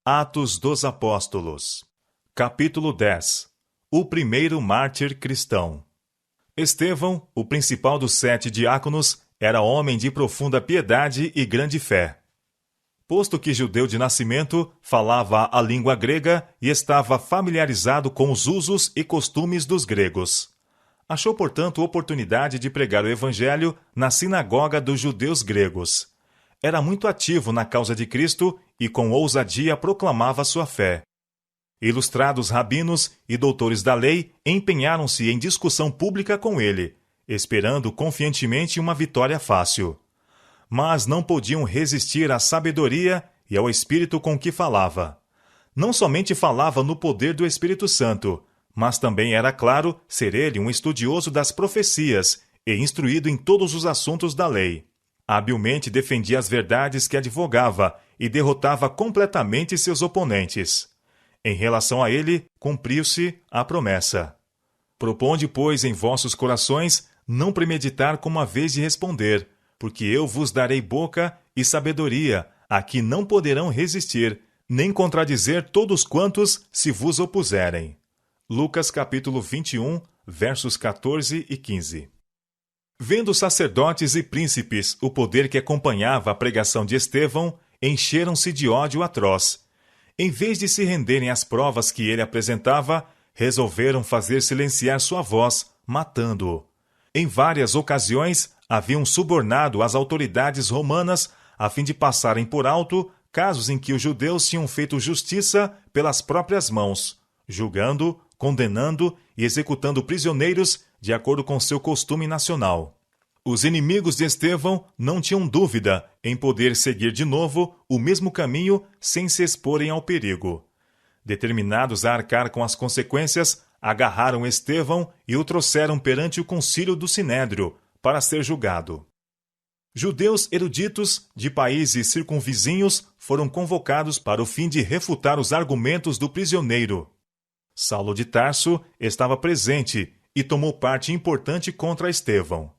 Atos dos Apóstolos. Capítulo 10. O primeiro mártir cristão. Estevão, o principal dos 7 diáconos, era homem de profunda piedade e grande fé. Posto que judeu de nascimento, falava a língua grega e estava familiarizado com os usos e costumes dos gregos. Achou, portanto, oportunidade de pregar o evangelho na sinagoga dos judeus gregos. Era muito ativo na causa de Cristo e com ousadia proclamava sua fé. Ilustrados rabinos e doutores da lei empenharam-se em discussão pública com ele, esperando confiantemente uma vitória fácil. Mas não podiam resistir à sabedoria e ao espírito com que falava. Não somente falava no poder do Espírito Santo, mas também era claro ser ele um estudioso das profecias e instruído em todos os assuntos da lei. Habilmente defendia as verdades que advogava e derrotava completamente seus oponentes. Em relação a ele, cumpriu-se a promessa. Proponde, pois, em vossos corações não premeditar como haveis de responder, porque eu vos darei boca e sabedoria, a que não poderão resistir, nem contradizer todos quantos se vos opuserem. Lucas capítulo 21, versos 14 e 15. Vendo sacerdotes e príncipes o poder que acompanhava a pregação de Estevão, encheram-se de ódio atroz. Em vez de se renderem às provas que ele apresentava, resolveram fazer silenciar sua voz, matando-o. Em várias ocasiões, haviam subornado as autoridades romanas a fim de passarem por alto casos em que os judeus tinham feito justiça pelas próprias mãos, julgando, condenando e executando prisioneiros de acordo com seu costume nacional. Os inimigos de Estevão não tinham dúvida em poder seguir de novo o mesmo caminho sem se exporem ao perigo. Determinados a arcar com as consequências, agarraram Estevão e o trouxeram perante o concílio do Sinédrio para ser julgado. Judeus eruditos de países circunvizinhos foram convocados para o fim de refutar os argumentos do prisioneiro. Saulo de Tarso estava presente e tomou parte importante contra Estevão.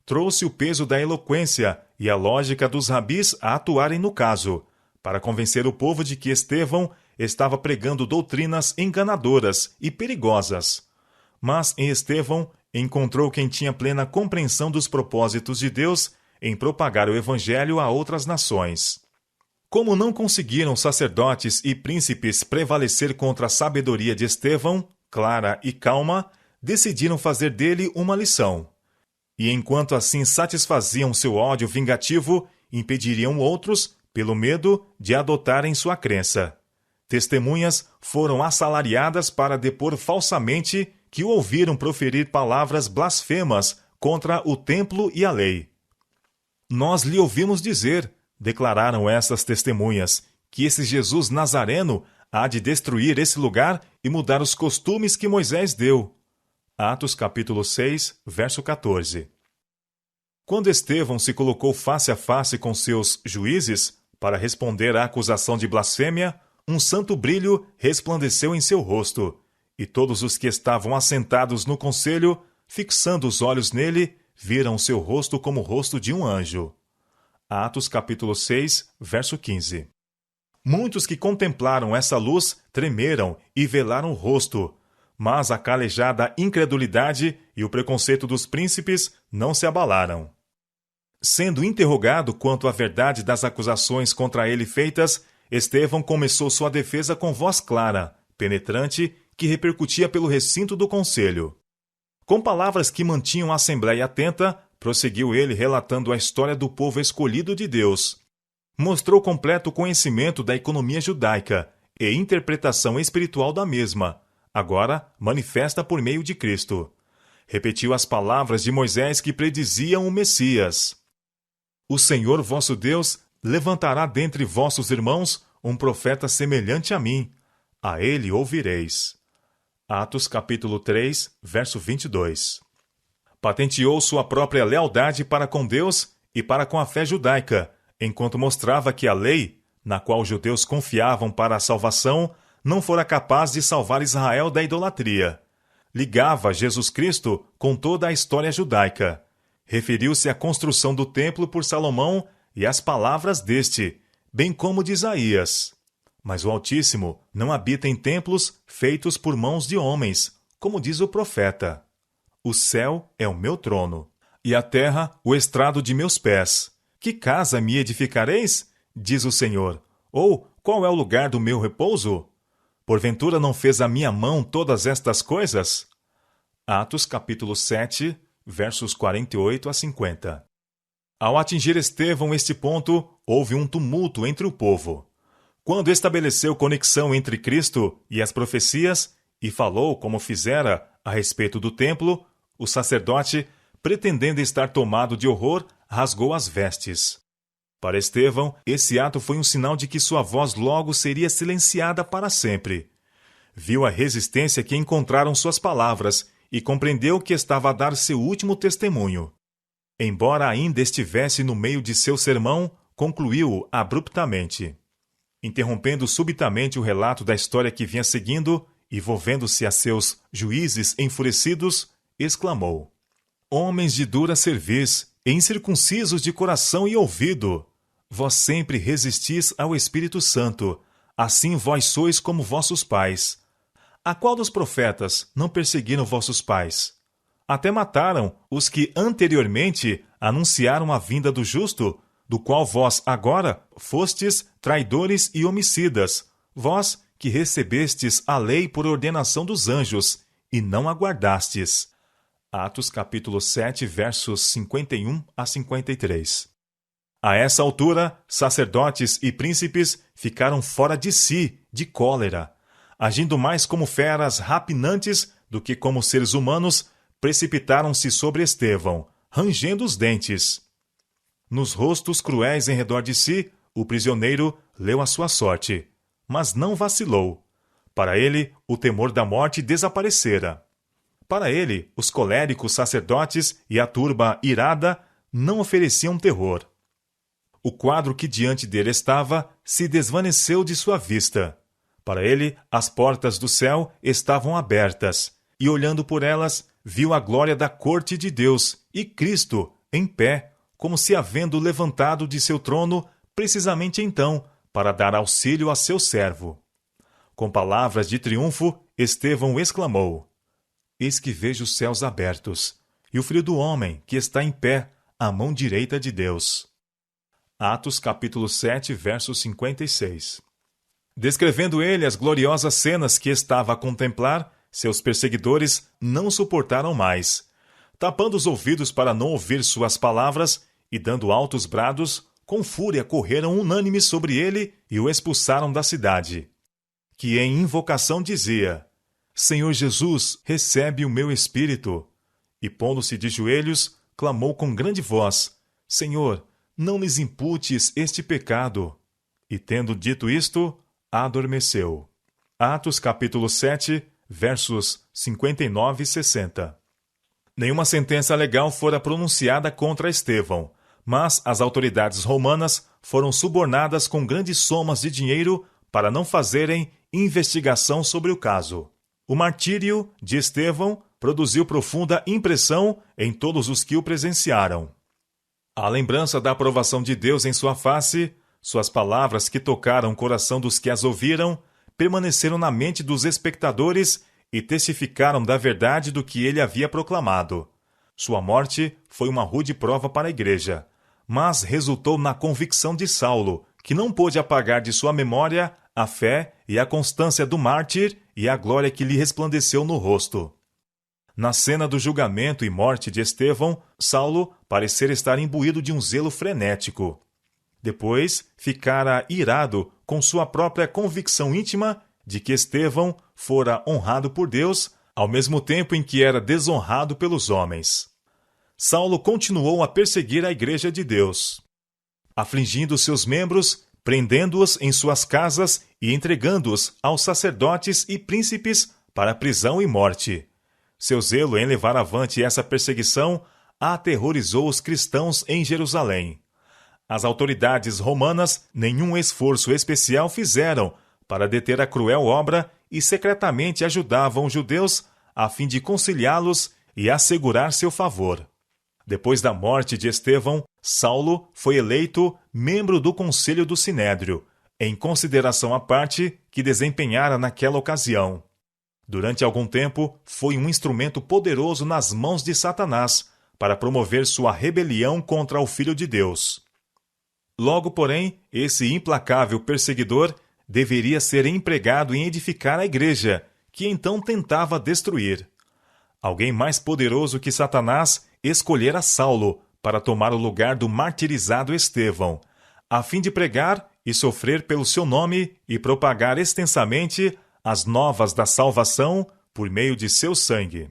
Trouxe o peso da eloquência e a lógica dos rabis a atuarem no caso, para convencer o povo de que Estevão estava pregando doutrinas enganadoras e perigosas. Mas em Estevão encontrou quem tinha plena compreensão dos propósitos de Deus em propagar o evangelho a outras nações. Como não conseguiram sacerdotes e príncipes prevalecer contra a sabedoria de Estevão, clara e calma, decidiram fazer dele uma lição. E enquanto assim satisfaziam seu ódio vingativo, impediriam outros, pelo medo, de adotarem sua crença. Testemunhas foram assalariadas para depor falsamente que o ouviram proferir palavras blasfemas contra o templo e a lei. Nós lhe ouvimos dizer, declararam essas testemunhas, que esse Jesus Nazareno há de destruir esse lugar e mudar os costumes que Moisés deu. Atos capítulo 6, verso 14. Quando Estevão se colocou face a face com seus juízes para responder à acusação de blasfêmia, um santo brilho resplandeceu em seu rosto, e todos os que estavam assentados no conselho, fixando os olhos nele, viram seu rosto como o rosto de um anjo. Atos capítulo 6, verso 15. Muitos que contemplaram essa luz tremeram e velaram o rosto, mas a calejada incredulidade e o preconceito dos príncipes não se abalaram. Sendo interrogado quanto à verdade das acusações contra ele feitas, Estevão começou sua defesa com voz clara, penetrante, que repercutia pelo recinto do conselho. Com palavras que mantinham a assembleia atenta, prosseguiu ele relatando a história do povo escolhido de Deus. Mostrou completo conhecimento da economia judaica e interpretação espiritual da mesma, agora manifesta por meio de Cristo. Repetiu as palavras de Moisés que prediziam o Messias. O Senhor vosso Deus levantará dentre vossos irmãos um profeta semelhante a mim. A ele ouvireis. Atos capítulo 3, verso 22. Patenteou sua própria lealdade para com Deus e para com a fé judaica, enquanto mostrava que a lei, na qual os judeus confiavam para a salvação, não fora capaz de salvar Israel da idolatria. Ligava Jesus Cristo com toda a história judaica. Referiu-se à construção do templo por Salomão e às palavras deste, bem como de Isaías. Mas o Altíssimo não habita em templos feitos por mãos de homens, como diz o profeta. O céu é o meu trono, e a terra o estrado de meus pés. Que casa me edificareis? Diz o Senhor. Ou qual é o lugar do meu repouso? Porventura não fez a minha mão todas estas coisas? Atos capítulo 7, versos 48 a 50. Ao atingir Estevão este ponto, houve um tumulto entre o povo. Quando estabeleceu conexão entre Cristo e as profecias, e falou como fizera a respeito do templo, o sacerdote, pretendendo estar tomado de horror, rasgou as vestes. Para Estevão, esse ato foi um sinal de que sua voz logo seria silenciada para sempre. Viu a resistência que encontraram suas palavras e compreendeu que estava a dar seu último testemunho. Embora ainda estivesse no meio de seu sermão, concluiu abruptamente. Interrompendo subitamente o relato da história que vinha seguindo e volvendo-se a seus juízes enfurecidos, exclamou: Homens de dura cerviz, incircuncisos de coração e ouvido, vós sempre resistis ao Espírito Santo, assim vós sois como vossos pais. A qual dos profetas não perseguiram vossos pais? Até mataram os que anteriormente anunciaram a vinda do justo, do qual vós agora fostes traidores e homicidas, vós que recebestes a lei por ordenação dos anjos, e não aguardastes. Atos capítulo 7, versos 51 a 53. A essa altura, sacerdotes e príncipes ficaram fora de si, de cólera. Agindo mais como feras rapinantes do que como seres humanos, precipitaram-se sobre Estevão, rangendo os dentes. Nos rostos cruéis em redor de si, o prisioneiro leu a sua sorte, mas não vacilou. Para ele, o temor da morte desaparecera. Para ele, os coléricos sacerdotes e a turba irada não ofereciam terror. O quadro que diante dele estava se desvaneceu de sua vista. Para ele, as portas do céu estavam abertas, e olhando por elas, viu a glória da corte de Deus e Cristo em pé, como se havendo levantado de seu trono precisamente então, para dar auxílio a seu servo. Com palavras de triunfo, Estevão exclamou: Eis que vejo os céus abertos, e o filho do homem que está em pé, à mão direita de Deus. Atos capítulo 7, verso 56. Descrevendo ele as gloriosas cenas que estava a contemplar, seus perseguidores não suportaram mais. Tapando os ouvidos para não ouvir suas palavras e dando altos brados, com fúria correram unânimes sobre ele e o expulsaram da cidade. Que em invocação dizia: Senhor Jesus, recebe o meu espírito. E pondo-se de joelhos, clamou com grande voz: Senhor, não lhes imputes este pecado. E tendo dito isto, adormeceu. Atos capítulo 7, versos 59 e 60. Nenhuma sentença legal fora pronunciada contra Estevão, mas as autoridades romanas foram subornadas com grandes somas de dinheiro para não fazerem investigação sobre o caso. O martírio de Estevão produziu profunda impressão em todos os que o presenciaram. A lembrança da aprovação de Deus em sua face, suas palavras que tocaram o coração dos que as ouviram, permaneceram na mente dos espectadores e testificaram da verdade do que ele havia proclamado. Sua morte foi uma rude prova para a igreja, mas resultou na convicção de Saulo, que não pôde apagar de sua memória a fé e a constância do mártir e a glória que lhe resplandeceu no rosto. Na cena do julgamento e morte de Estevão, Saulo parecera estar imbuído de um zelo frenético. Depois, ficara irado com sua própria convicção íntima de que Estevão fora honrado por Deus, ao mesmo tempo em que era desonrado pelos homens. Saulo continuou a perseguir a igreja de Deus, afligindo seus membros, prendendo-os em suas casas e entregando-os aos sacerdotes e príncipes para prisão e morte. Seu zelo em levar avante essa perseguição aterrorizou os cristãos em Jerusalém. As autoridades romanas nenhum esforço especial fizeram para deter a cruel obra e secretamente ajudavam os judeus a fim de conciliá-los e assegurar seu favor. Depois da morte de Estevão, Saulo foi eleito membro do Conselho do Sinédrio, em consideração à parte que desempenhara naquela ocasião. Durante algum tempo, foi um instrumento poderoso nas mãos de Satanás para promover sua rebelião contra o Filho de Deus. Logo, porém, esse implacável perseguidor deveria ser empregado em edificar a igreja, que então tentava destruir. Alguém mais poderoso que Satanás escolhera Saulo para tomar o lugar do martirizado Estevão, a fim de pregar e sofrer pelo seu nome e propagar extensamente as novas da salvação por meio de seu sangue.